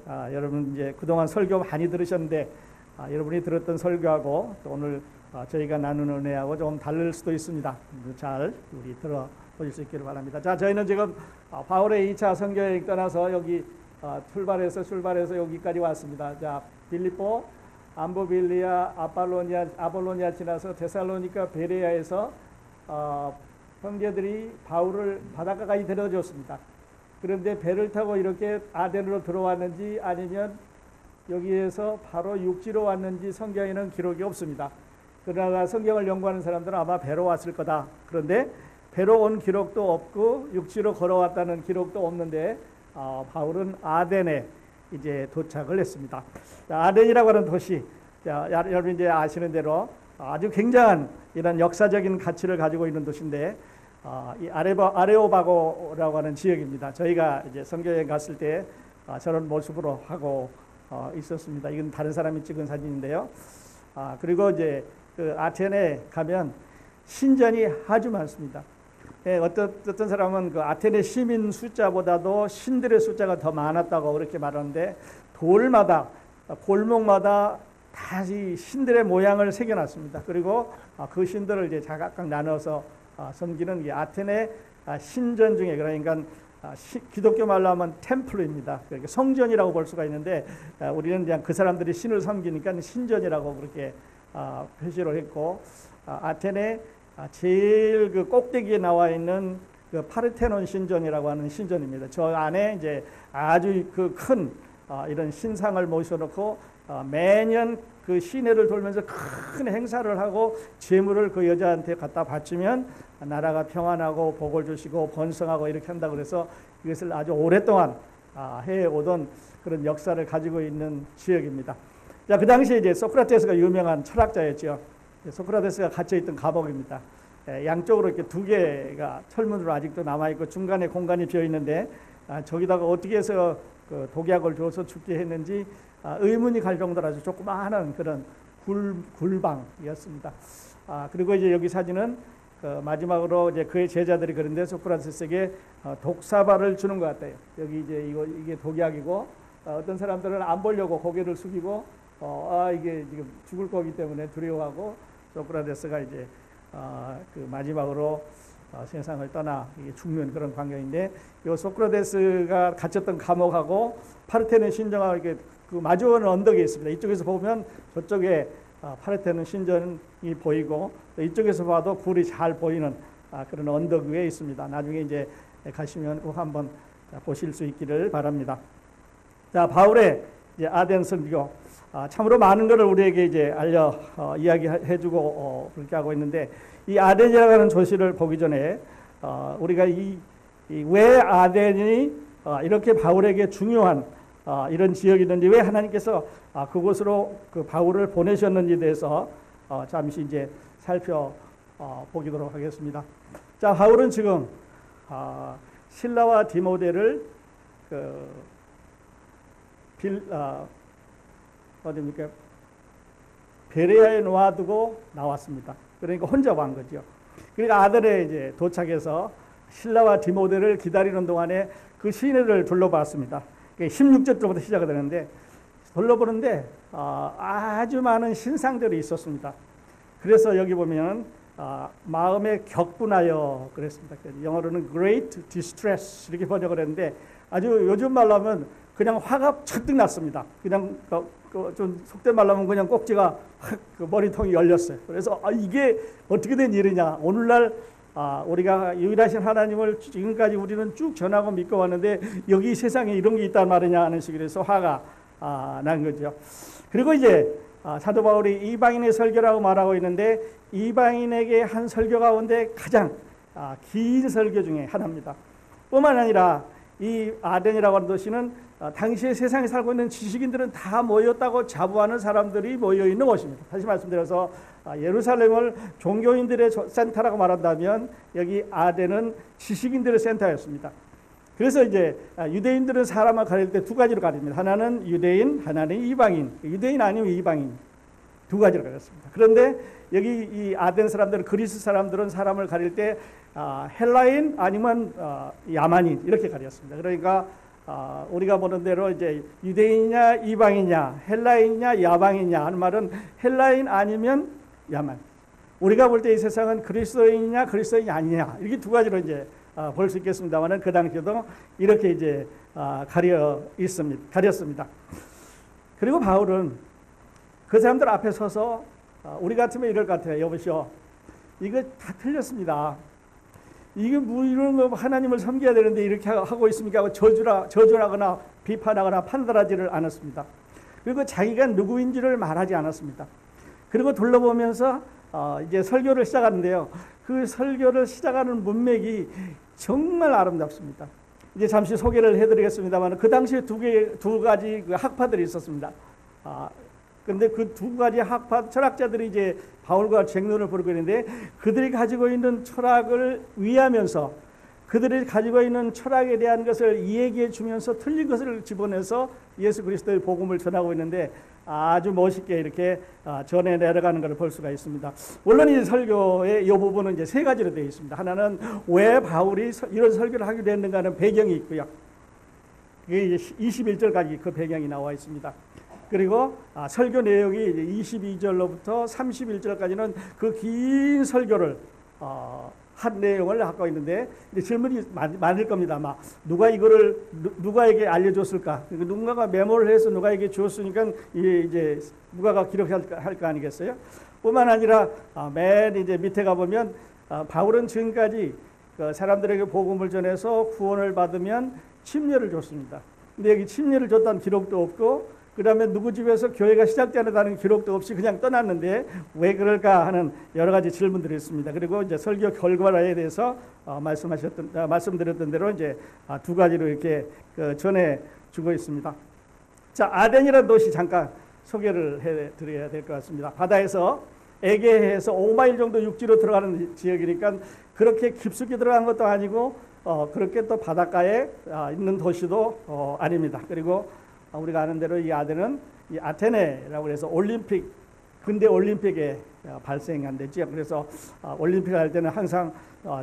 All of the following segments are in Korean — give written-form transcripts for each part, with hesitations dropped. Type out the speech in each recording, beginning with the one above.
여러분 이제 그동안 설교 많이 들으셨는데 여러분이 들었던 설교하고 또 오늘 저희가 나누는 은혜하고 조금 다를 수도 있습니다. 잘 우리 들어보실 수 있기를 바랍니다. 자, 저희는 지금 바울의 2차 선교여행 떠나서 여기 출발해서 여기까지 왔습니다. 자, 빌립보, 암보빌리아, 아볼로니아 지나서 데살로니가 베레아에서 형제들이 바울을 바닷가까지 데려줬습니다. 그런데 배를 타고 이렇게 아덴으로 들어왔는지 아니면 여기에서 바로 육지로 왔는지 성경에는 기록이 없습니다. 그러나 성경을 연구하는 사람들은 아마 배로 왔을 거다. 그런데 배로 온 기록도 없고 육지로 걸어왔다는 기록도 없는데 바울은 아덴에 이제 도착을 했습니다. 아덴이라고 하는 도시, 여러분 이제 아시는 대로 아주 굉장한 이런 역사적인 가치를 가지고 있는 도시인데 이 아레오바고라고 하는 지역입니다. 저희가 이제 선교여행 갔을 때 저런 모습으로 하고 있었습니다. 이건 다른 사람이 찍은 사진인데요. 그리고 이제 그 아테네 가면 신전이 아주 많습니다. 어떤 사람은 그 아테네 시민 숫자보다도 신들의 숫자가 더 많았다고 그렇게 말하는데 돌마다 골목마다 다시 신들의 모양을 새겨놨습니다. 그리고 그 신들을 이제 각각 나눠서 섬기는 게 아테네 신전 중에 그러니까 기독교 말로 하면 템플입니다. 그러니까 성전이라고 볼 수가 있는데 우리는 그냥 그 사람들이 신을 섬기니까 신전이라고 그렇게 표시를 했고 아테네 제일 그 꼭대기에 나와 있는 그 파르테논 신전이라고 하는 신전입니다. 저 안에 이제 아주 그 큰 이런 신상을 모셔놓고 매년 그 시내를 돌면서 큰 행사를 하고 재물을 그 여자한테 갖다 바치면 나라가 평안하고 복을 주시고 번성하고 이렇게 한다 그래서 이것을 아주 오랫동안 해오던 그런 역사를 가지고 있는 지역입니다. 자, 그 당시에 이제 소크라테스가 유명한 철학자였죠. 소크라테스가 갇혀있던 감옥입니다. 양쪽으로 이렇게 두 개가 철문으로 아직도 남아있고 중간에 공간이 비어있는데 저기다가 어떻게 해서 그 독약을 줘서 죽게 했는지 의문이 갈 정도로 아주 조그마한 그런 굴방이었습니다. 그리고 이제 여기 사진은 그 마지막으로 이제 그의 제자들이 그런데 소크라테스에게 독사발을 주는 것 같아요. 여기 이제 이게 독약이고 어떤 사람들은 안 보려고 고개를 숙이고 이게 지금 죽을 거기 때문에 두려워하고 소크라테스가 이제 그 마지막으로 세상을 떠나 죽는 그런 광경인데 이 소크라테스가 갇혔던 감옥하고 파르테논 신전하고 이렇게 그 마주하는 언덕이 있습니다. 이쪽에서 보면 저쪽에 파르테논 신전이 보이고 이쪽에서 봐도 굴이 잘 보이는 그런 언덕 위에 있습니다. 나중에 이제 가시면 꼭 한번 보실 수 있기를 바랍니다. 자, 바울의 이제 아덴 선교 참으로 많은 것을 우리에게 이제 이야기해주고 그렇게 하고 있는데 이 아덴이라고 하는 도시를 보기 전에 우리가 왜 아덴이 이렇게 바울에게 중요한 이런 지역이든지 왜 하나님께서 그곳으로 그 바울을 보내셨는지에 대해서 잠시 이제 살펴보도록 하겠습니다. 자, 바울은 지금 실라와 디모데를 어디입니까? 베레아에 놓아두고 나왔습니다. 그러니까 혼자 간 거죠. 그러니까 아덴에 이제 도착해서 실라와 디모데를 기다리는 동안에 그 시내를 둘러봤습니다. 16절부터 시작이 되는데 둘러보는데 아주 많은 신상들이 있었습니다. 그래서 여기 보면 마음에 격분하여 그랬습니다. 영어로는 great distress 이렇게 번역을 했는데 아주 요즘 말로 하면 그냥 화가 잔뜩 났습니다. 그냥 좀 속된 말로 하면 그냥 꼭지가 확 그 머리통이 열렸어요. 그래서 이게 어떻게 된 일이냐. 오늘날 우리가 유일하신 하나님을 지금까지 우리는 쭉 전하고 믿고 왔는데 여기 세상에 이런 게 있단 말이냐 하는 식으로 해서 화가 난 거죠. 그리고 이제 사도 바울이 이방인의 설교라고 말하고 있는데 이방인에게 한 설교 가운데 가장 긴 설교 중에 하나입니다. 뿐만 아니라 이 아덴이라고 하는 도시는 당시에 세상에 살고 있는 지식인들은 다 모였다고 자부하는 사람들이 모여있는 곳입니다. 다시 말씀드려서 예루살렘을 종교인들의 센터라고 말한다면 여기 아덴은 지식인들의 센터였습니다. 그래서 이제 유대인들은 사람을 가릴 때 두 가지로 가립니다. 하나는 유대인, 하나는 이방인. 유대인 아니면 이방인. 두 가지로 가렸습니다. 그런데 여기 이 아덴 사람들은 그리스 사람들은 사람을 가릴 때 헬라인 아니면 야만인 이렇게 가렸습니다. 그러니까 우리가 보는 대로 이제 유대인이냐 이방이냐 헬라인이냐 야방이냐 하는 말은 헬라인 아니면 야만. 우리가 볼 때 이 세상은 그리스도인이냐 그리스도인이 아니냐 이렇게 두 가지로 이제 볼 수 있겠습니다만은 그 당시에도 이렇게 이제 가렸습니다. 그리고 바울은 그 사람들 앞에 서서 우리 같으면 이럴 것 같아요. 여보시오, 이거 다 틀렸습니다. 이게 뭐 이런 거 하나님을 섬겨야 되는데 이렇게 하고 있습니까? 하고 저주하거나 비판하거나 판단하지를 않았습니다. 그리고 자기가 누구인지를 말하지 않았습니다. 그리고 둘러보면서 이제 설교를 시작하는데요. 그 설교를 시작하는 문맥이 정말 아름답습니다. 이제 잠시 소개를 해드리겠습니다만 그 당시에 두 가지 그 학파들이 있었습니다. 근데 그 두 가지 학파 철학자들이 이제 바울과 쟁론을 벌이고 있는데 그들이 가지고 있는 철학을 위하면서 그들이 가지고 있는 철학에 대한 것을 이야기해 주면서 틀린 것을 집어내서 예수 그리스도의 복음을 전하고 있는데 아주 멋있게 이렇게 전해 내려가는 것을 볼 수가 있습니다. 물론 이 설교의 이 부분은 이제 세 가지로 되어 있습니다. 하나는 왜 바울이 이런 설교를 하게 됐는가 하는 배경이 있고요. 그게 21절까지 그 배경이 나와 있습니다. 그리고 설교 내용이 22절로부터 31절까지는 그 긴 설교를 한 내용을 갖고 있는데 질문이 많을 겁니다. 아마 누가 이거를 누가에게 알려줬을까? 누군가가 메모를 해서 누가에게 주었으니까 이제 누가가 기록할 거 아니겠어요? 뿐만 아니라 맨 이제 밑에 가 보면 바울은 지금까지 그 사람들에게 복음을 전해서 구원을 받으면 침례를 줬습니다. 근데 여기 침례를 줬다는 기록도 없고 그 다음에 누구 집에서 교회가 시작되었다는 기록도 없이 그냥 떠났는데 왜 그럴까 하는 여러 가지 질문들이 있습니다. 그리고 이제 설교 결과에 대해서 말씀드렸던 대로 이제 두 가지로 이렇게 전해 주고 있습니다. 자, 아덴이라는 도시 잠깐 소개를 해드려야 될 것 같습니다. 바다에서 에게해에서 5마일 정도 육지로 들어가는 지역이니까 그렇게 깊숙이 들어간 것도 아니고 그렇게 또 바닷가에 있는 도시도 아닙니다. 그리고 우리가 아는 대로 이 아덴은 이 아테네라고 해서 근대 올림픽에 발생한 데죠. 그래서 올림픽 할 때는 항상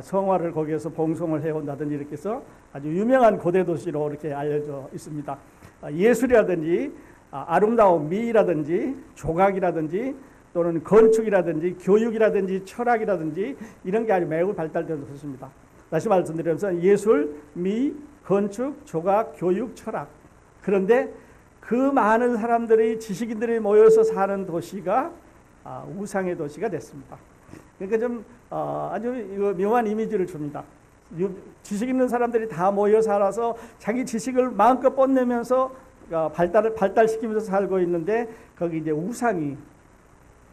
성화를 거기에서 봉송을 해온다든지 이렇게 해서 아주 유명한 고대 도시로 이렇게 알려져 있습니다. 예술이라든지 아름다운 미라든지 조각이라든지 또는 건축이라든지 교육이라든지 철학이라든지 이런 게 아주 매우 발달된 도시입니다. 다시 말씀드리면서 예술, 미, 건축, 조각, 교육, 철학. 그런데 그 많은 사람들이 지식인들이 모여서 사는 도시가 우상의 도시가 됐습니다. 그러니까 좀 아주 묘한 이미지를 줍니다. 지식 있는 사람들이 다 모여 살아서 자기 지식을 마음껏 뽐내면서 발달시키면서 살고 있는데 거기 이제 우상이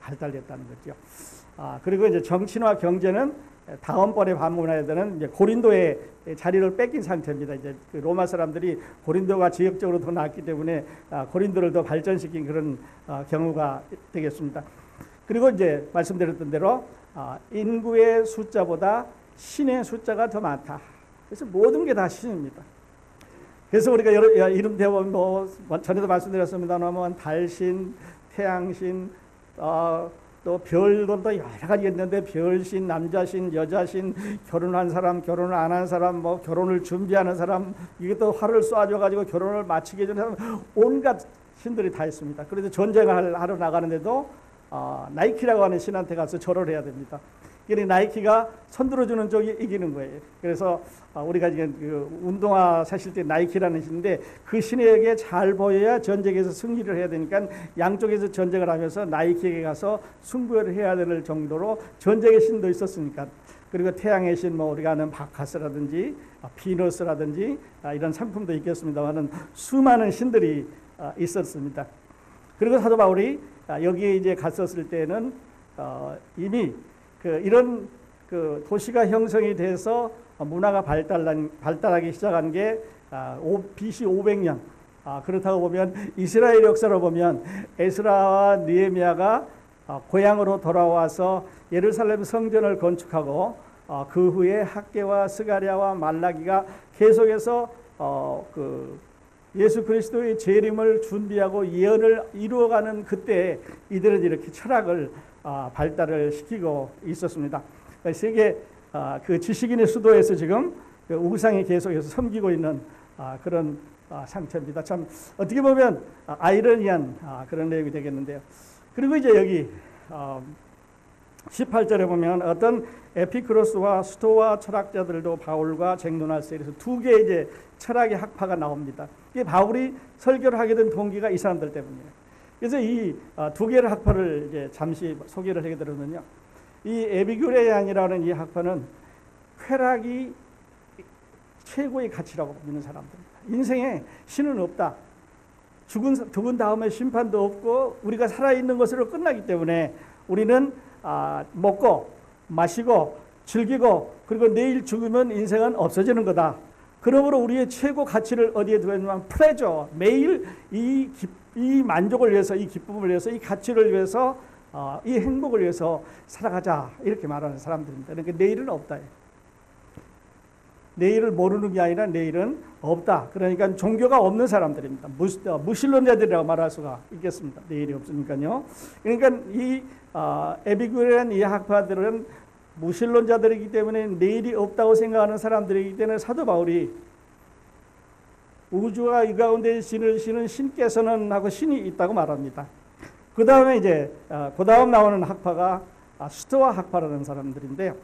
발달됐다는 거죠. 그리고 이제 정치와 경제는 다음번에 방문해야 되는 이제 고린도의 자리를 뺏긴 상태입니다. 이제 그 로마 사람들이 고린도가 지역적으로 더 낫기 때문에 고린도를 더 발전시킨 그런 경우가 되겠습니다. 그리고 이제 말씀드렸던 대로 인구의 숫자보다 신의 숫자가 더 많다. 그래서 모든 게 다 신입니다. 그래서 우리가 이름 대보면 뭐 전에도 말씀드렸습니다만 달신, 태양신, 또 별도 또 여러 가지 있는데 별신, 남자신, 여자신, 결혼한 사람, 결혼을 안 한 사람, 뭐 결혼을 준비하는 사람, 이게 또 활을 쏴줘가지고 결혼을 마치게 해주는 사람, 온갖 신들이 다 있습니다. 그래서 전쟁을 하러 나가는데도 나이키라고 하는 신한테 가서 절을 해야 됩니다. 그러니까 나이키가 손들어주는 쪽이 이기는 거예요. 그래서 우리가 지금 그 운동화 사실 때 나이키라는 신인데 그 신에게 잘 보여야 전쟁에서 승리를 해야 되니까 양쪽에서 전쟁을 하면서 나이키에게 가서 승부를 해야 될 정도로 전쟁의 신도 있었으니까. 그리고 태양의 신, 뭐 우리가 아는 바카스라든지 비너스라든지 이런 상품도 있겠습니다만은 수많은 신들이 있었습니다. 그리고 사도 바울이 여기에 이제 갔었을 때는 이미 이런 도시가 형성이 돼서 문화가 발달하기 시작한 게 BC 500년. 그렇다고 보면 이스라엘 역사로 보면 에스라와 느헤미야가 고향으로 돌아와서 예루살렘 성전을 건축하고 그 후에 학개와 스가랴와 말라기가 계속해서 예수 그리스도의 재림을 준비하고 예언을 이루어가는 그때 이들은 이렇게 철학을 발달을 시키고 있었습니다. 세계 그 지식인의 수도에서 지금 우상이 계속해서 섬기고 있는 그런 상처입니다. 참 어떻게 보면 아이러니한 그런 내용이 되겠는데요. 그리고 이제 여기 18절에 보면 어떤 에피크로스와 스토아 철학자들도 바울과 쟁론할 때 그래서 두 개의 이제 철학의 학파가 나옵니다. 이게 바울이 설교를 하게 된 동기가 이 사람들 때문이에요. 그래서 이 두 개의 학파를 이제 잠시 소개를 하게 되면요. 이 에피큐레안이라는 이 학파는 쾌락이 최고의 가치라고 믿는 사람들입니다. 인생에 신은 없다. 죽은 다음에 심판도 없고 우리가 살아있는 것으로 끝나기 때문에 우리는 먹고 마시고 즐기고 그리고 내일 죽으면 인생은 없어지는 거다. 그러므로 우리의 최고 가치를 어디에 두어야 되냐면 플레저, 매일 이 만족을 위해서, 이 기쁨을 위해서, 이 가치를 위해서, 이 행복을 위해서 살아가자 이렇게 말하는 사람들입니다. 그러니까 내일은 없다. 내일을 모르는 게 아니라 내일은 없다. 그러니까 종교가 없는 사람들입니다. 무신론자들이라고 말할 수가 있겠습니다. 내일이 없으니까요. 그러니까 이 에피큐레안 이 학파들은 무신론자들이기 때문에 내일이 없다고 생각하는 사람들이기 때문에 사도 바울이 우주와 이 가운데 신을 신께서는 하고 신이 있다고 말합니다. 그 다음에 이제 그 다음 나오는 학파가 스토아 학파라는 사람들인데요.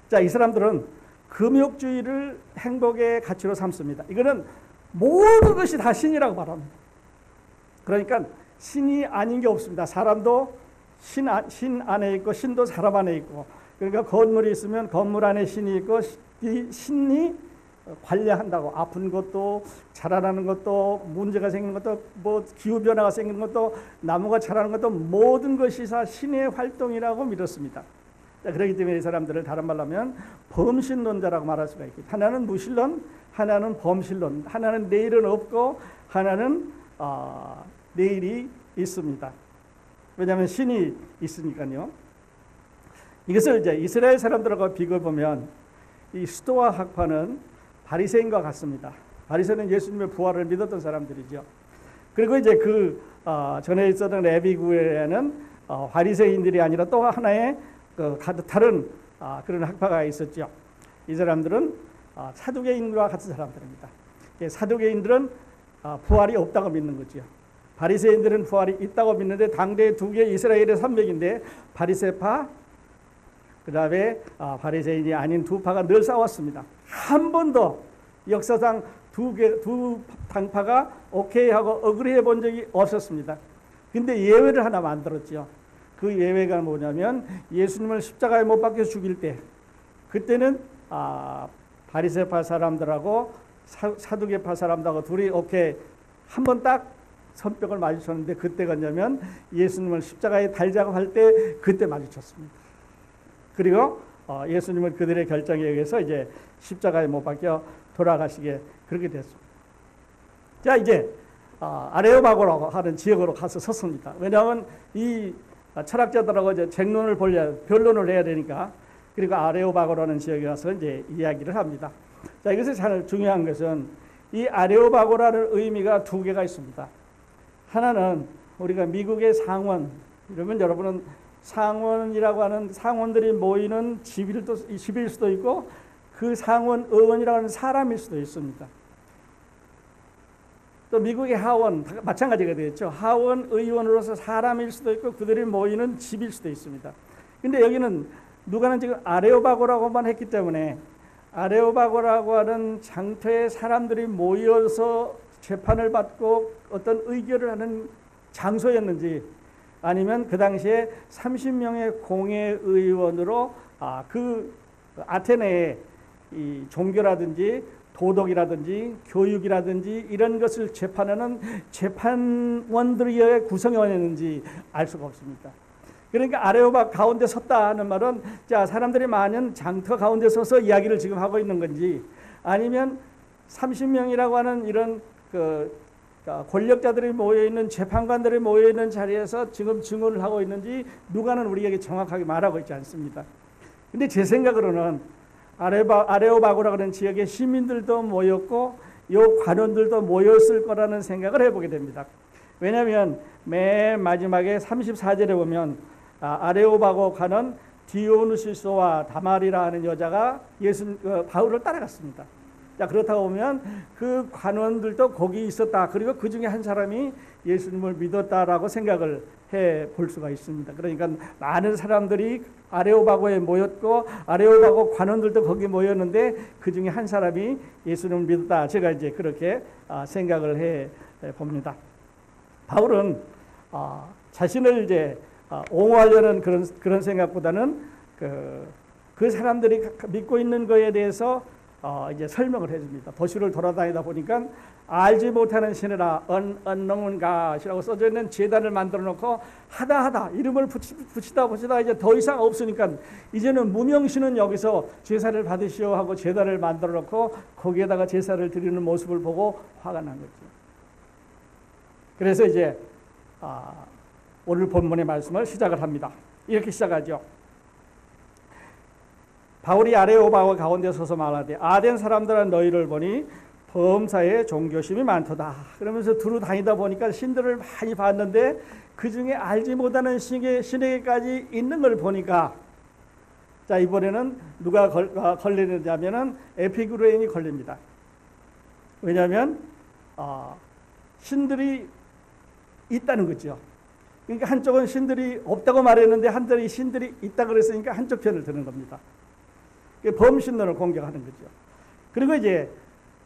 자, 이 사람들은 금욕주의를 행복의 가치로 삼습니다. 이거는 모든 것이 다 신이라고 말합니다. 그러니까 신이 아닌 게 없습니다. 사람도 신 안에 있고 신도 사람 안에 있고 그러니까 건물이 있으면 건물 안에 신이 있고 이 신이 관리한다고 아픈 것도 자라나는 것도 문제가 생기는 것도 뭐 기후변화가 생기는 것도 나무가 자라는 것도 모든 것이 다 신의 활동이라고 믿었습니다. 그렇기 때문에 이 사람들을 다른 말로 하면 범신론자라고 말할 수가 있겠죠. 하나는 무신론, 하나는 범신론, 하나는 내일은 없고 하나는 내일이 있습니다. 왜냐하면 신이 있으니까요. 이것을 이제 이스라엘 사람들하고 비교해 보면 이 스토아 학파는 바리새인과 같습니다. 바리새인은 예수님의 부활을 믿었던 사람들이죠. 그리고 이제 그 전에 있었던 에피큐레안은 바리새인들이 아니라 또 하나의 다른 그런 학파가 있었죠. 이 사람들은 사두개인과 같은 사람들입니다. 사두개인들은 부활이 없다고 믿는 거죠. 바리새인들은 부활이 있다고 믿는데 당대 두 개 이스라엘의 산맥인데 바리새파 그 다음에 바리새인이 아닌 두 파가 늘 싸웠습니다. 한 번도 역사상 두 당파가 오케이 하고 어그리해 본 적이 없었습니다. 근데 예외를 하나 만들었죠. 그 예외가 뭐냐면 예수님을 십자가에 못 박혀 죽일 때 그때는 바리새파 사람들하고 사두개파 사람들하고 둘이 오케이 한 번 딱 손뼉을 마주쳤는데 그때가 뭐냐면 예수님을 십자가에 달자고 할 때 그때 마주쳤습니다. 그리고 예수님은 그들의 결정에 의해서 이제 십자가에 못 박혀 돌아가시게 그렇게 됐습니다. 자, 이제 아레오바고라고 하는 지역으로 가서 섰습니다. 왜냐하면 이 철학자들하고 이제 변론을 해야 되니까 그리고 아레오바고라는 지역에 가서 이제 이야기를 합니다. 자, 이것이 잘 중요한 것은 이 아레오바고라는 의미가 두 개가 있습니다. 하나는 우리가 미국의 상원, 이러면 여러분은 상원이라고 하는 상원들이 모이는 집일 수도 있고 그 상원 의원이라고 하는 사람일 수도 있습니다. 또 미국의 하원 마찬가지가 되겠죠. 하원 의원으로서 사람일 수도 있고 그들이 모이는 집일 수도 있습니다. 근데 여기는 누가는 지금 아레오바고라고만 했기 때문에 아레오바고라고 하는 장터에 사람들이 모여서 재판을 받고 어떤 의결을 하는 장소였는지 아니면 그 당시에 30명의 공회의원으로 그 아테네의 이 종교라든지 도덕이라든지 교육이라든지 이런 것을 재판하는 재판원들의 구성원이었는지 알 수가 없습니다. 그러니까 아레오바 가운데 섰다 하는 말은 자 사람들이 많은 장터 가운데 서서 이야기를 지금 하고 있는 건지 아니면 30명이라고 하는 이런 권력자들이 모여있는 재판관들이 모여있는 자리에서 지금 증언을 하고 있는지 누가는 우리에게 정확하게 말하고 있지 않습니다. 근데 제 생각으로는 아레오바고라고 하는 지역의 시민들도 모였고 요 관원들도 모였을 거라는 생각을 해보게 됩니다. 왜냐하면 맨 마지막에 34절에 보면 아레오바고 가는 디오누시소와 다말이라 하는 여자가 바울을 따라갔습니다. 자, 그렇다고 보면 그 관원들도 거기 있었다. 그리고 그 중에 한 사람이 예수님을 믿었다라고 생각을 해 볼 수가 있습니다. 그러니까 많은 사람들이 아레오바고에 모였고 아레오바고 관원들도 거기 모였는데 그 중에 한 사람이 예수님을 믿었다. 제가 이제 그렇게 생각을 해 봅니다. 바울은 자신을 이제 옹호하려는 그런 생각보다는 그 사람들이 믿고 있는 거에 대해서 이제 설명을 해줍니다. 도시를 돌아다니다 보니까 알지 못하는 신이라 unknown God이라고 써져 있는 제단을 만들어 놓고 하다 이름을 붙이다 이제 더 이상 없으니까 이제는 무명신은 여기서 제사를 받으시오 하고 제단을 만들어 놓고 거기에다가 제사를 드리는 모습을 보고 화가 난 거죠. 그래서 이제 오늘 본문의 말씀을 시작을 합니다. 이렇게 시작하죠. 바울이 아레오바고 가운데 서서 말하되 아덴 사람들은 너희를 보니 범사에 종교심이 많도다. 그러면서 두루 다니다 보니까 신들을 많이 봤는데 그 중에 알지 못하는 신에게까지 있는 걸 보니까 자, 이번에는 누가 걸리느냐면은 에피쿠레인이 걸립니다. 왜냐하면 신들이 있다는 거죠. 그러니까 한쪽은 신들이 없다고 말했는데 한쪽이 신들이 있다 그랬으니까 한쪽 편을 드는 겁니다. 범신론을 공격하는 거죠. 그리고 이제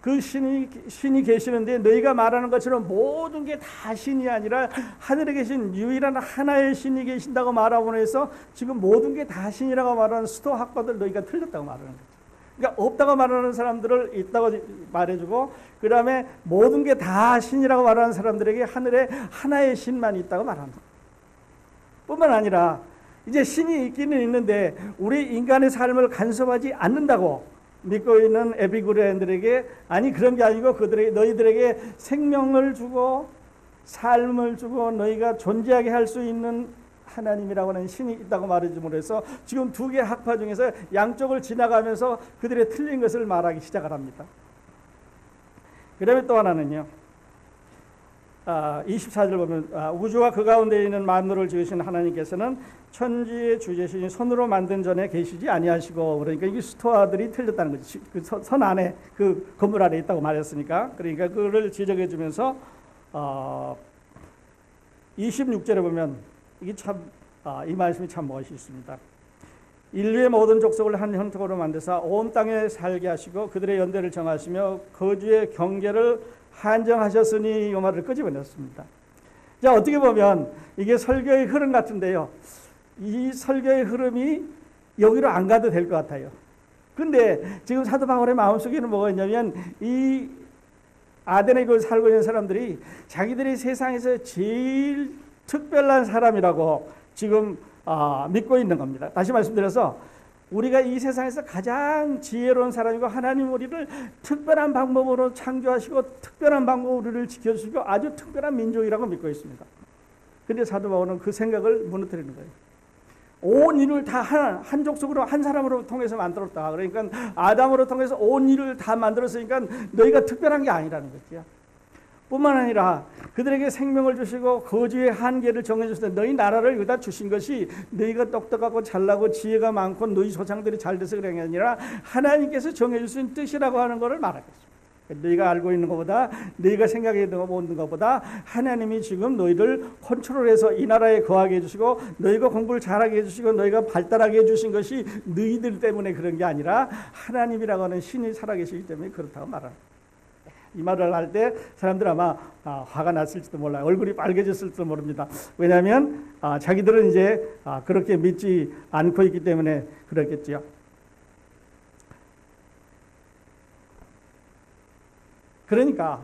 그 신이 계시는데 너희가 말하는 것처럼 모든 게 다 신이 아니라 하늘에 계신 유일한 하나의 신이 계신다고 말하고 해서 지금 모든 게 다 신이라고 말하는 수도학과들 너희가 틀렸다고 말하는 거죠. 그러니까 없다고 말하는 사람들을 있다고 말해주고 그 다음에 모든 게 다 신이라고 말하는 사람들에게 하늘에 하나의 신만 있다고 말하는 거예요. 뿐만 아니라 이제 신이 있기는 있는데 우리 인간의 삶을 간섭하지 않는다고 믿고 있는 에피쿠레인들에게 아니 그런 게 아니고 너희들에게 생명을 주고 삶을 주고 너희가 존재하게 할 수 있는 하나님이라고 하는 신이 있다고 말해줌으로 해서 지금 두 개의 학파 중에서 양쪽을 지나가면서 그들의 틀린 것을 말하기 시작을 합니다. 그 다음에 또 하나는요. 24절 보면 우주와 그 가운데 있는 만물을 지으신 하나님께서는 천지의 주제신이 손으로 만든 전에 계시지 아니하시고 그러니까 이게 스토아들이 틀렸다는 거지. 그 선 안에 그 건물 안에 있다고 말했으니까 그러니까 그거를 지적해 주면서 26절에 보면 이게 참 이 말씀이 참 멋있습니다. 인류의 모든 족속을 한 형통으로 만드사 온 땅에 살게 하시고 그들의 연대를 정하시며 거주의 경계를 한정하셨으니 이 말을 끄집어냈습니다. 자, 어떻게 보면 이게 설교의 흐름 같은데요. 이 설교의 흐름이 여기로 안 가도 될 것 같아요. 근데 지금 사도 바울의 마음속에는 뭐가 있냐면 이 아덴에 살고 있는 사람들이 자기들이 세상에서 제일 특별한 사람이라고 지금 믿고 있는 겁니다. 다시 말씀드려서 우리가 이 세상에서 가장 지혜로운 사람이고 하나님 우리를 특별한 방법으로 창조하시고 특별한 방법으로 우리를 지켜주시고 아주 특별한 민족이라고 믿고 있습니다. 그런데 사도 바울은 그 생각을 무너뜨리는 거예요. 온 인을 다 한 족속으로 한 사람으로 통해서 만들었다. 그러니까 아담으로 통해서 온 인을 다 만들었으니까 너희가 특별한 게 아니라는 거죠. 뿐만 아니라 그들에게 생명을 주시고 거주의 한계를 정해주실 때 너희 나라를 여기다 주신 것이 너희가 똑똑하고 잘나고 지혜가 많고 너희 조상들이 잘 돼서 그런 게 아니라 하나님께서 정해주신 뜻이라고 하는 것을 말하겠습니다. 너희가 알고 있는 것보다 너희가 생각하는 것보다 하나님이 지금 너희를 컨트롤해서 이 나라에 거하게 해주시고 너희가 공부를 잘하게 해주시고 너희가 발달하게 해주신 것이 너희들 때문에 그런 게 아니라 하나님이라고 하는 신이 살아계시기 때문에 그렇다고 말합니다. 이 말을 할 때 사람들 아마 화가 났을지도 몰라요. 얼굴이 빨개졌을지도 모릅니다. 왜냐하면 자기들은 이제 그렇게 믿지 않고 있기 때문에 그렇겠지요. 그러니까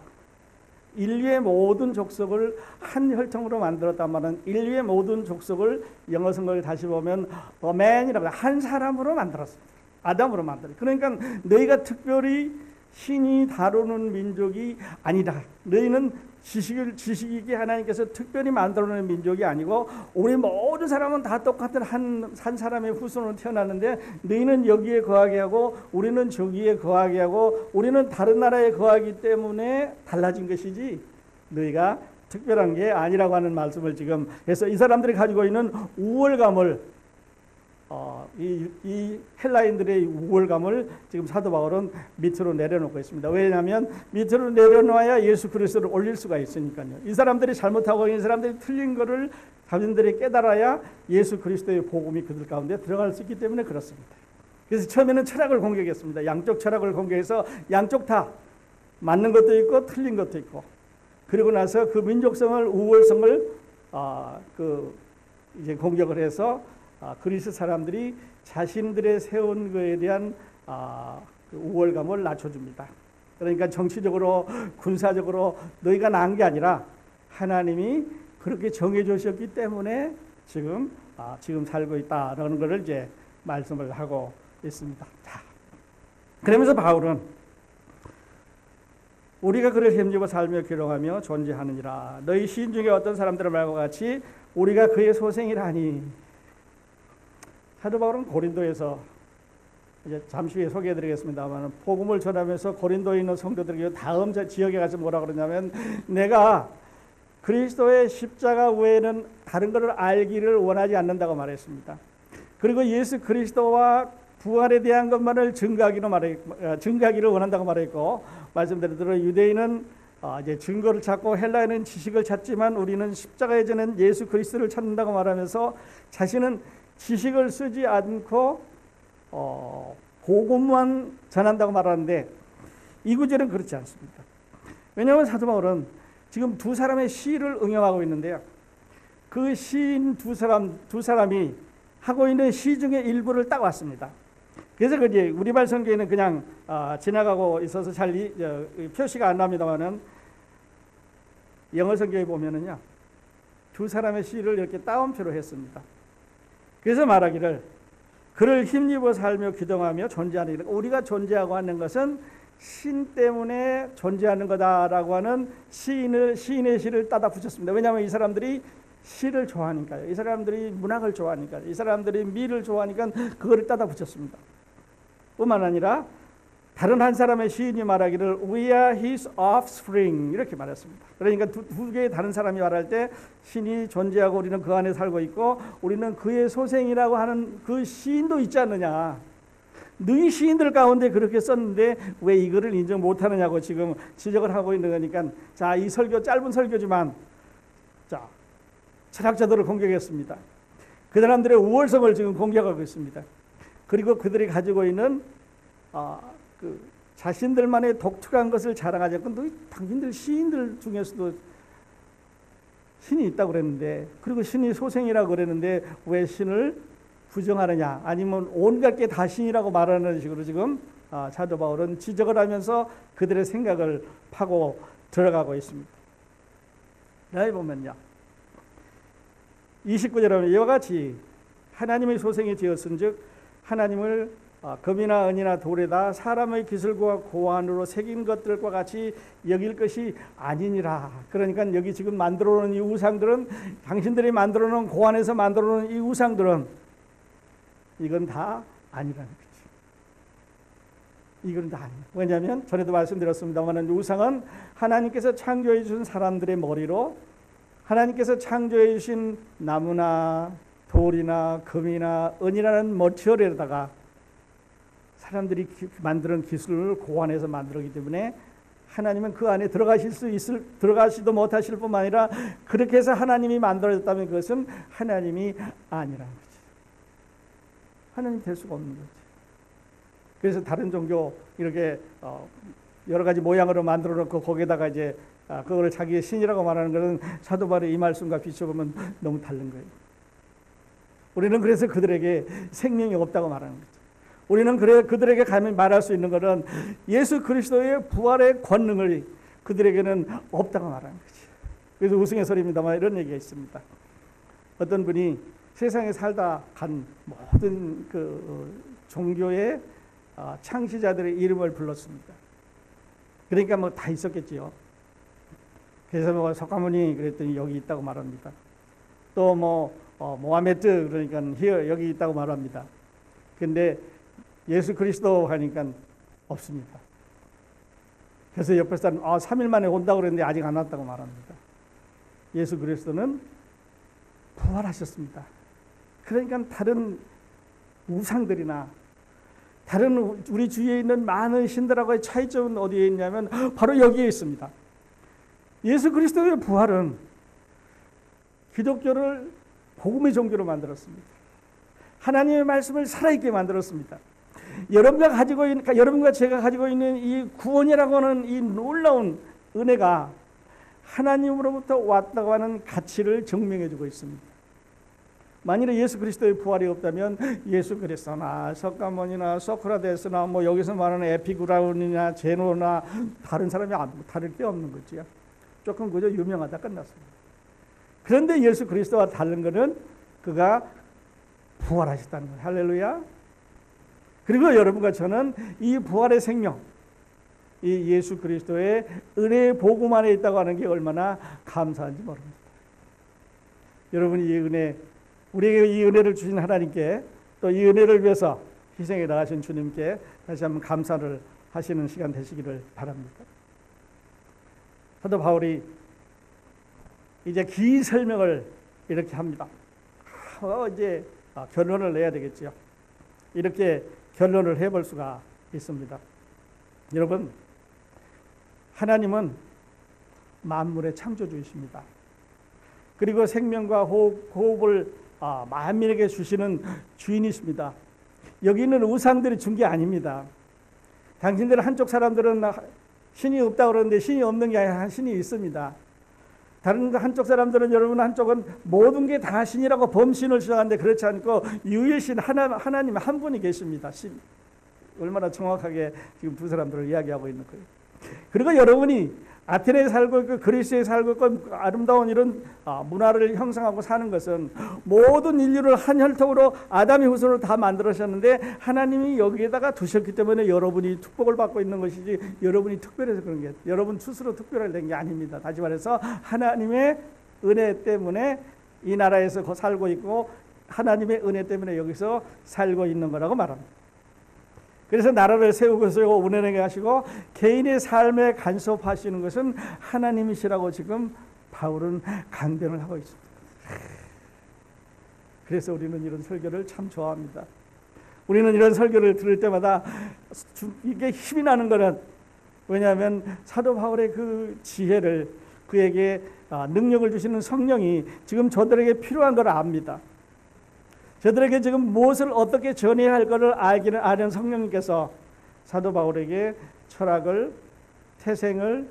인류의 모든 족속을 한 혈통으로 만들었단 말은 인류의 모든 족속을 영어 성경을 다시 보면 a man이라고 한 사람으로 만들었습니다. 아담으로 만들었어요. 그러니까 너희가 특별히 신이 다루는 민족이 아니다. 너희는 지식이기 하나님께서 특별히 만들어낸 민족이 아니고 우리 모든 사람은 다 똑같은 한 사람의 후손으로 태어났는데 너희는 여기에 거하게 하고 우리는 저기에 거하게 하고 우리는 다른 나라에 거하기 때문에 달라진 것이지 너희가 특별한 게 아니라고 하는 말씀을 지금 해서 이 사람들이 가지고 있는 우월감을 이 헬라인들의 우월감을 지금 사도 바울은 밑으로 내려놓고 있습니다. 왜냐하면 밑으로 내려놔야 예수 그리스도를 올릴 수가 있으니까요. 이 사람들이 잘못하고 이 사람들이 틀린 것을 자신들이 깨달아야 예수 그리스도의 복음이 그들 가운데 들어갈 수 있기 때문에 그렇습니다. 그래서 처음에는 철학을 공격했습니다. 양쪽 철학을 공격해서 양쪽 다 맞는 것도 있고 틀린 것도 있고, 그리고 나서 그 민족성을, 우월성을 이제 공격을 해서 그리스 사람들이 자신들의 세운 것에 대한 그 우월감을 낮춰줍니다. 그러니까 정치적으로, 군사적으로 너희가 나은 게 아니라 하나님이 그렇게 정해 주셨기 때문에 지금 살고 있다라는 것을 이제 말씀을 하고 있습니다. 자, 그러면서 바울은 우리가 그를 힘입어 살며 기록하며 존재하느니라. 너희 시인 중에 어떤 사람들의 말과 같이 우리가 그의 소생이라니. 사도 바울은 고린도에서 이제 잠시 후에 소개해드리겠습니다만, 복음을 전하면서 고린도에 있는 성도들에게 다음 지역에 가서 뭐라 그러냐면, 내가 그리스도의 십자가 외에는 다른 것을 알기를 원하지 않는다고 말했습니다. 그리고 예수 그리스도와 부활에 대한 것만을 증거하기를 원한다고 말했고, 말씀드린 대로 유대인은 이제 증거를 찾고 헬라인은 지식을 찾지만 우리는 십자가에 지는 예수 그리스도를 찾는다고 말하면서 자신은 지식을 쓰지 않고 복음만 전한다고 말하는데, 이 구절은 그렇지 않습니다. 왜냐하면 사도 바울은 지금 두 사람의 시를 응용하고 있는데요, 그 시인 두 사람이 하고 있는 시 중에 일부를 딱 왔습니다. 그래서 그게 우리말 성경에는 그냥 지나가고 있어서 잘 표시가 안 납니다만은, 영어 성경에 보면은요, 두 사람의 시를 이렇게 따옴표로 했습니다. 그래서 말하기를 그를 힘입어 살며 기동하며 존재하는, 우리가 존재하고 하는 것은 신 때문에 존재하는 거다라고 하는 시인의 시를 따다 붙였습니다. 왜냐하면 이 사람들이 시를 좋아하니까요. 이 사람들이 문학을 좋아하니까요. 이 사람들이 미를 좋아하니까 그거를 따다 붙였습니다. 뿐만 아니라 다른 한 사람의 시인이 말하기를 We are his offspring 이렇게 말했습니다. 그러니까 두 개의 다른 사람이 말할 때 신이 존재하고 우리는 그 안에 살고 있고 우리는 그의 소생이라고 하는 그 시인도 있지 않느냐. 너희 시인들 가운데 그렇게 썼는데 왜 이거를 인정 못하느냐고 지금 지적을 하고 있는 거니까, 자, 이 설교 짧은 설교지만 자, 철학자들을 공격했습니다. 그 사람들의 우월성을 지금 공격하고 있습니다. 그리고 그들이 가지고 있는 자신들만의 독특한 것을 자랑하지 않고, 너희 당신들 시인들 중에서도 신이 있다고 그랬는데, 그리고 신이 소생이라고 그랬는데 왜 신을 부정하느냐, 아니면 온갖 게 다 신이라고 말하는 식으로 지금 사도 바울은 지적을 하면서 그들의 생각을 파고 들어가고 있습니다. 여기 보면요, 29절에 보면 이와 같이 하나님의 소생이 되었은즉 하나님을 금이나 은이나 돌에다 사람의 기술과 고안으로 새긴 것들과 같이 여길 것이 아니니라. 그러니까 여기 지금 만들어 놓은 이 우상들은, 당신들이 만들어 놓은 고안에서 만들어 놓은 이 우상들은 이건 다 아니라는 거지. 이건 다 아니에요. 왜냐하면 전에도 말씀드렸습니다만, 우상은 하나님께서 창조해 주신 사람들의 머리로 하나님께서 창조해 주신 나무나 돌이나 금이나 은이라는 머티리얼에다가 사람들이 만드는 기술을 고안해서 만들었기 때문에 하나님은 그 안에 들어가시도 못하실 뿐만 아니라, 그렇게 해서 하나님이 만들어졌다면 그것은 하나님이 아니라는 거지. 하나님 될 수가 없는 거지. 그래서 다른 종교 이렇게 여러 가지 모양으로 만들어 놓고 거기에다가 이제 그거를 자기의 신이라고 말하는 것은 사도 바울의 이 말씀과 비춰보면 너무 다른 거예요. 우리는 그래서 그들에게 생명이 없다고 말하는 거죠. 우리는 그들에게 가면 말할 수 있는 것은 예수 그리스도의 부활의 권능을 그들에게는 없다고 말하는 거죠. 그래서 우스갯소리입니다만 이런 얘기가 있습니다. 어떤 분이 세상에 살다 간 모든 그 종교의 창시자들의 이름을 불렀습니다. 그러니까 뭐 다 있었겠지요. 그래서 뭐 석가모니 그랬더니 여기 있다고 말합니다. 또 뭐 모하메드 그러니까 여기 있다고 말합니다. 근데 예수 그리스도 하니까 없습니다. 그래서 옆에 사람 3일 만에 온다고 그랬는데 아직 안 왔다고 말합니다. 예수 그리스도는 부활하셨습니다. 그러니까 다른 우상들이나 다른 우리 주위에 있는 많은 신들하고의 차이점은 어디에 있냐면 바로 여기에 있습니다. 예수 그리스도의 부활은 기독교를 복음의 종교로 만들었습니다. 하나님의 말씀을 살아있게 만들었습니다. 여러분과 제가 가지고 있는 이 구원이라고 하는 이 놀라운 은혜가 하나님으로부터 왔다고 하는 가치를 증명해주고 있습니다. 만일에 예수 그리스도의 부활이 없다면 예수 그리스도나 석가모니나 소크라테스나 여기서 말하는 에피구라운이나 제노나 다른 사람이 다를 게 없는 거죠. 조금 그저 유명하다 끝났습니다. 그런데 예수 그리스도와 다른 것은 그가 부활하셨다는 거예요. 할렐루야. 그리고 여러분과 저는 이 부활의 생명, 이 예수 그리스도의 은혜의 복음 안에 있다고 하는 게 얼마나 감사한지 모릅니다. 여러분이 이 은혜, 우리에게 이 은혜를 주신 하나님께, 또 이 은혜를 위해서 희생해 나가신 주님께 다시 한번 감사를 하시는 시간 되시기를 바랍니다. 사도 바울이 이제 긴 설명을 이렇게 합니다. 이제 결론을 내야 되겠죠. 이렇게 결론을 해볼 수가 있습니다. 여러분, 하나님은 만물의 창조주이십니다. 그리고 생명과 호흡을 만민에게 주시는 주인이십니다. 여기 있는 우상들이 준 게 아닙니다. 당신들 한쪽 사람들은 신이 없다고 그러는데 신이 없는 게 아니라 신이 있습니다. 다른 한쪽 사람들은, 여러분 한쪽은 모든 게 다 신이라고 범신을 주장하는데 그렇지 않고 유일신 하나님 한 분이 계십니다. 신. 얼마나 정확하게 지금 두 사람들을 이야기하고 있는 거예요. 그리고 여러분이 아테네에 살고 있고 그리스에 살고 있고 아름다운 이런 문화를 형성하고 사는 것은 모든 인류를 한 혈통으로 아담의 후손으로 다 만들으셨는데 하나님이 여기에다가 두셨기 때문에 여러분이 축복을 받고 있는 것이지 여러분이 특별해서 그런 게, 여러분 스스로 특별한 게 아닙니다. 다시 말해서 하나님의 은혜 때문에 이 나라에서 살고 있고 하나님의 은혜 때문에 여기서 살고 있는 거라고 말합니다. 그래서 나라를 세우고 운행하게 하시고 개인의 삶에 간섭하시는 것은 하나님이시라고 지금 바울은 강변을 하고 있습니다. 그래서 우리는 이런 설교를 참 좋아합니다. 우리는 이런 설교를 들을 때마다 이게 힘이 나는 거는, 왜냐하면 사도 바울의 그 지혜를, 그에게 능력을 주시는 성령이 지금 저들에게 필요한 걸 압니다. 저들에게 지금 무엇을 어떻게 전해야 할 것을 아는 성령님께서 사도 바울에게 철학을, 태생을,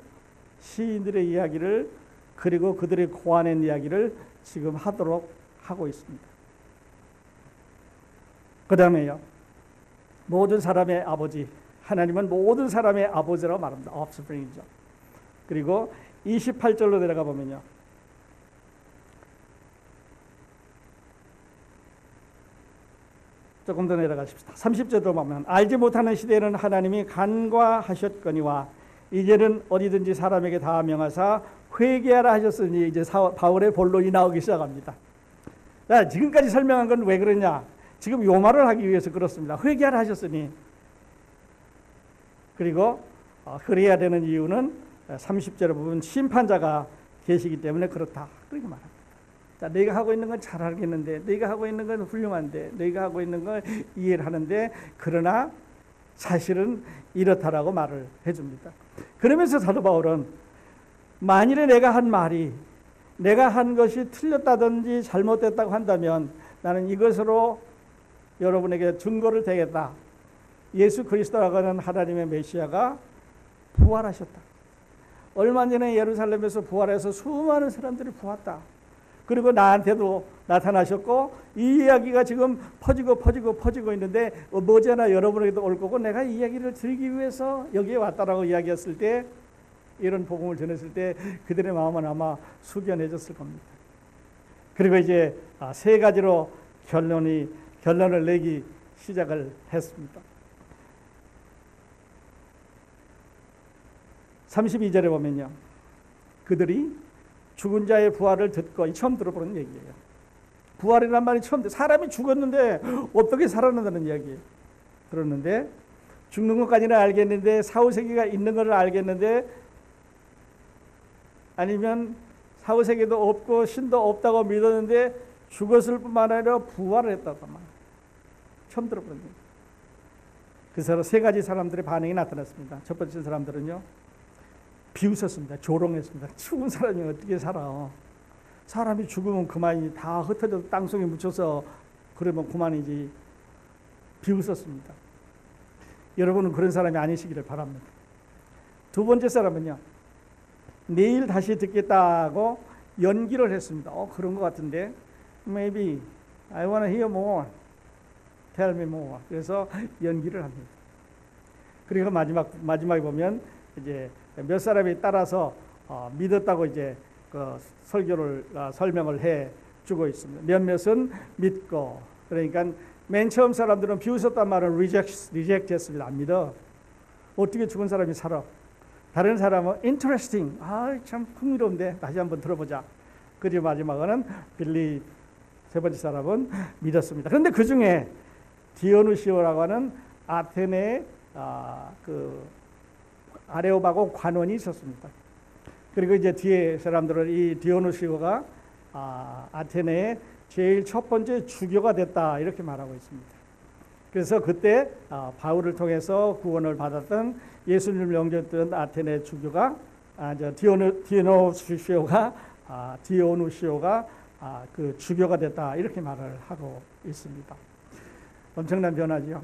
시인들의 이야기를, 그리고 그들의 고안한 이야기를 지금 하도록 하고 있습니다. 그 다음에요, 모든 사람의 아버지, 하나님은 모든 사람의 아버지라고 말합니다. offspring이죠. 그리고 28절로 내려가 보면요, 조금 더 내려가십시다. 30절로 보면 알지 못하는 시대에는 하나님이 간과하셨거니와 이제는 어디든지 사람에게 다 명하사 회개하라 하셨으니, 이제 바울의 본론이 나오기 시작합니다. 자, 지금까지 설명한 건 왜 그러냐? 지금 요 말을 하기 위해서 그렇습니다. 회개하라 하셨으니. 그리고 그래야 되는 이유는 30절에 보면 심판자가 계시기 때문에 그렇다, 그렇게 말합니다. 자, 내가 하고 있는 건 잘 알겠는데, 내가 하고 있는 건 훌륭한데, 내가 하고 있는 걸 이해를 하는데, 그러나 사실은 이렇다라고 말을 해줍니다. 그러면서 사도 바울은 만일에 내가 한 말이, 내가 한 것이 틀렸다든지 잘못됐다고 한다면 나는 이것으로 여러분에게 증거를 대겠다. 예수 그리스도라고 하는 하나님의 메시아가 부활하셨다. 얼마 전에 예루살렘에서 부활해서 수많은 사람들이 보았다. 그리고 나한테도 나타나셨고, 이 이야기가 지금 퍼지고 있는데 머지않아 여러분에게도 올 거고, 내가 이 이야기를 드리기 위해서 여기에 왔다라고 이야기했을 때, 이런 복음을 전했을 때 그들의 마음은 아마 숙연해졌을 겁니다. 그리고 이제 세 가지로 결론을 내기 시작을 했습니다. 32절에 보면요, 그들이 죽은 자의 부활을 듣고, 처음 들어보는 얘기예요. 부활이란 말이 처음, 사람이 죽었는데 어떻게 살아난다는 이야기예요. 그러는데 죽는 것까지는 알겠는데, 사후세계가 있는 것을 알겠는데, 아니면 사후세계도 없고 신도 없다고 믿었는데 죽었을 뿐만 아니라 부활을 했다고 말이에요. 처음 들어보는 거예요. 그래서 세 가지 사람들의 반응이 나타났습니다. 첫 번째 사람들은요, 비웃었습니다. 조롱했습니다. 죽은 사람이 어떻게 살아? 사람이 죽으면 그만이 다 흩어져서 땅속에 묻혀서 그러면 그만이지. 비웃었습니다. 여러분은 그런 사람이 아니시기를 바랍니다. 두 번째 사람은요, 내일 다시 듣겠다고 연기를 했습니다. 그런 것 같은데, maybe I want to hear more. Tell me more. 그래서 연기를 합니다. 그리고 마지막에 보면 이제 몇 사람이 따라서 믿었다고 이제 그 설교를 설명을 해 주고 있습니다. 몇몇은 믿고, 그러니까 맨 처음 사람들은 비웃었단 말은 reject 했습니다. 안 믿어. 어떻게 죽은 사람이 살아? 다른 사람은 interesting. 참 흥미로운데 다시 한번 들어보자. 그리고 마지막은 believe. 세 번째 사람은 믿었습니다. 그런데 그 중에 디오누시오라고 하는 아테네 그 아레오바고 관원이 있었습니다. 그리고 이제 뒤에 사람들은 이 디오누시오가 아테네의 제일 첫 번째 주교가 됐다 이렇게 말하고 있습니다. 그래서 그때 바울을 통해서 구원을 받았던 예수님을 영접했던 아테네 주교가 디오누시오가 그 주교가 됐다 이렇게 말을 하고 있습니다. 엄청난 변화죠.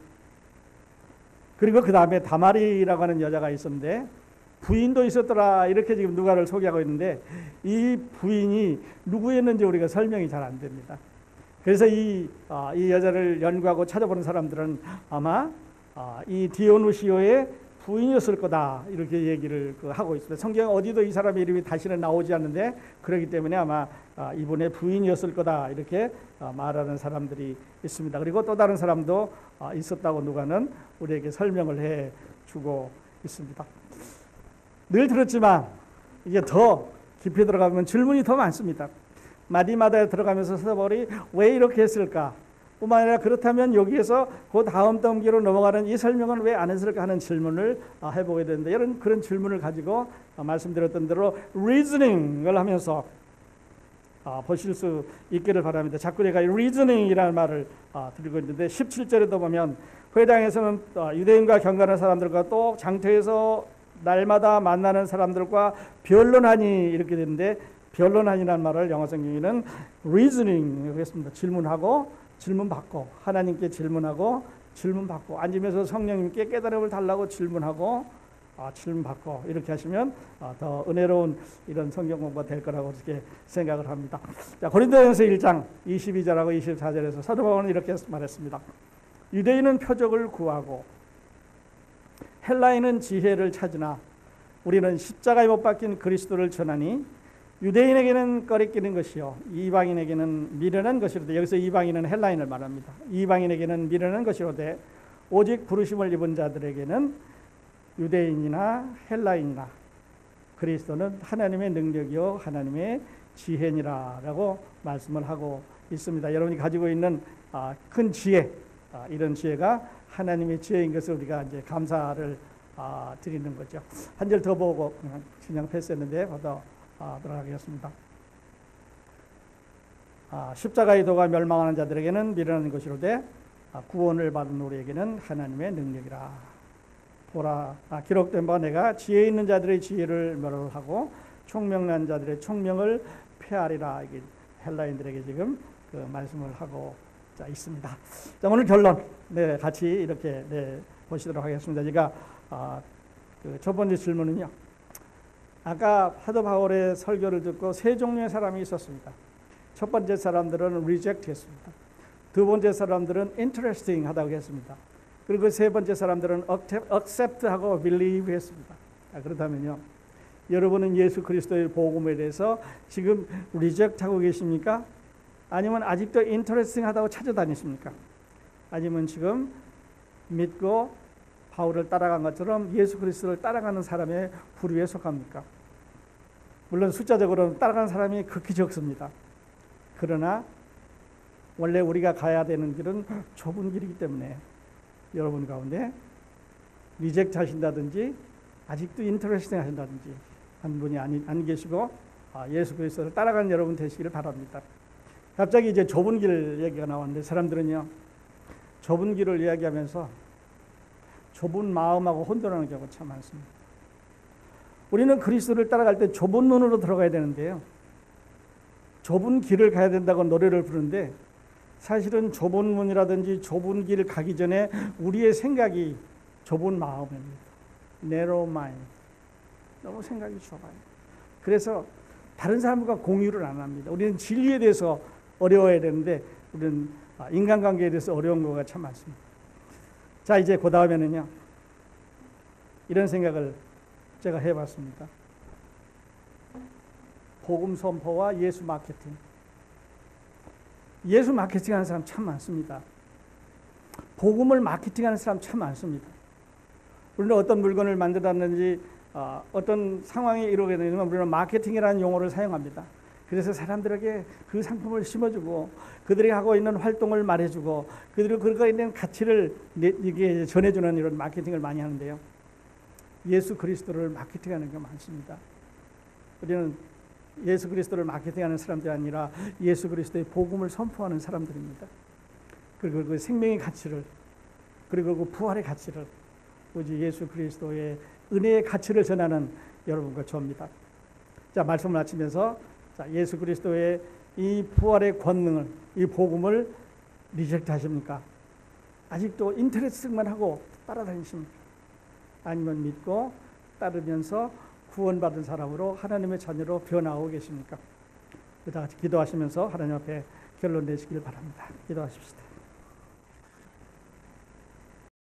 그리고 그 다음에 다마리라고 하는 여자가 있었는데 부인도 있었더라 이렇게 지금 누가를 소개하고 있는데 이 부인이 누구였는지 우리가 설명이 잘 안 됩니다. 그래서 이 여자를 연구하고 찾아보는 사람들은 아마 이 디오누시오의 부인이었을 거다 이렇게 얘기를 하고 있습니다. 성경 어디도 이 사람의 이름이 다시는 나오지 않는데 그렇기 때문에 아마 이분의 부인이었을 거다 이렇게 말하는 사람들이 있습니다. 그리고 또 다른 사람도 있었다고 누가는 우리에게 설명을 해주고 있습니다. 늘 들었지만 이게 더 깊이 들어가면 질문이 더 많습니다. 마디마다에 들어가면서 사도바울이 왜 이렇게 했을까? 뿐만 아니라 그렇다면 여기에서 그 다음 단계로 넘어가는 이 설명은 왜 안 했을까 하는 질문을 해보게 되는데 이런 그런 질문을 가지고 말씀드렸던 대로 reasoning을 하면서 보실 수 있기를 바랍니다. 자꾸 내가 reasoning이라는 말을 들고 있는데 17절에도 보면 회당에서는 유대인과 경건한 사람들과 또 장터에서 날마다 만나는 사람들과 변론하니 이렇게 되는데 변론하니라는 말을 영어 성경에는 reasoning이라고 했습니다. 질문하고 질문받고 하나님께 질문하고 질문받고 앉으면서 성령님께 깨달음을 달라고 질문하고 질문받고 이렇게 하시면 더 은혜로운 이런 성경 공부가 될 거라고 그렇게 생각을 합니다. 자, 고린도전서 1장 22절하고 24절에서 사도 바울은 이렇게 말했습니다. 유대인은 표적을 구하고 헬라인은 지혜를 찾으나 우리는 십자가에 못 박힌 그리스도를 전하니 유대인에게는 꺼리끼는 것이요 이방인에게는 미련한 것이로되 여기서 이방인은 헬라인을 말합니다. 이방인에게는 미련한 것이로되 오직 부르심을 입은 자들에게는 유대인이나 헬라인이나 그리스도는 하나님의 능력이요 하나님의 지혜니라라고 말씀을 하고 있습니다. 여러분이 가지고 있는 큰 지혜, 이런 지혜가 하나님의 지혜인 것을 우리가 이제 감사를 드리는 거죠. 한 절 더 보고 그냥 패스했는데 들어가겠습니다. 십자가의 도가 멸망하는 자들에게는 미련한 것이로되 구원을 받은 우리에게는 하나님의 능력이라. 보라, 기록된 바 내가 지혜 있는 자들의 지혜를 멸하고 총명난 자들의 총명을 폐하리라. 이게 헬라인들에게 지금 그 말씀을 하고 있습니다. 자, 오늘 결론 같이 이렇게 보시도록 하겠습니다. 제가 그 첫 번째 질문은요. 아까 사도 바울의 설교를 듣고 세 종류의 사람이 있었습니다. 첫 번째 사람들은 reject 했습니다. 두 번째 사람들은 interesting 하다고 했습니다. 그리고 세 번째 사람들은 accept 하고 believe 했습니다. 그렇다면요. 여러분은 예수 그리스도의 복음에 대해서 지금 reject 하고 계십니까? 아니면 아직도 interesting 하다고 찾아다니십니까? 아니면 지금 믿고 바울을 따라간 것처럼 예수 그리스도를 따라가는 사람의 부류에 속합니까? 물론 숫자적으로는 따라가는 사람이 극히 적습니다. 그러나 원래 우리가 가야 되는 길은 좁은 길이기 때문에 여러분 가운데 리젝트 하신다든지 아직도 인터레스팅 하신다든지 한 분이 안 계시고 예수 그리스도를 따라가는 여러분 되시기를 바랍니다. 갑자기 이제 좁은 길 얘기가 나왔는데 사람들은요, 좁은 길을 이야기하면서 좁은 마음하고 혼돈하는 경우가 참 많습니다. 우리는 그리스도를 따라갈 때 좁은 눈으로 들어가야 되는데요. 좁은 길을 가야 된다고 노래를 부르는데 사실은 좁은 문이라든지 좁은 길을 가기 전에 우리의 생각이 좁은 마음입니다. narrow mind. 너무 생각이 좁아요. 그래서 다른 사람과 공유를 안 합니다. 우리는 진리에 대해서 어려워야 되는데 우리는 인간관계에 대해서 어려운 거가 참 많습니다. 자, 이제 그 다음에는요. 이런 생각을 제가 해봤습니다. 복음 선포와 예수 마케팅. 예수 마케팅하는 사람 참 많습니다. 복음을 마케팅하는 사람 참 많습니다. 우리는 어떤 물건을 만들었는지 어떤 상황이 이루게 되면 우리는 마케팅이라는 용어를 사용합니다. 그래서 사람들에게 그 상품을 심어주고 그들이 하고 있는 활동을 말해주고 그들이 그거 있는 가치를 이게 전해주는 이런 마케팅을 많이 하는데요. 예수 그리스도를 마케팅하는 게 많습니다. 우리는 예수 그리스도를 마케팅하는 사람들이 아니라 예수 그리스도의 복음을 선포하는 사람들입니다. 그리고 그 생명의 가치를 그리고 그 부활의 가치를 오직 예수 그리스도의 은혜의 가치를 전하는 여러분과 저입니다. 자, 말씀을 마치면서 자, 예수 그리스도의 이 부활의 권능을 이 복음을 리젝트 하십니까? 아직도 인터레스팅만 하고 따라다니십니까? 아니면 믿고 따르면서 구원받은 사람으로 하나님의 자녀로 변화하고 계십니까? 다 같이 기도하시면서 하나님 앞에 결론 내시길 바랍니다. 기도하십시다.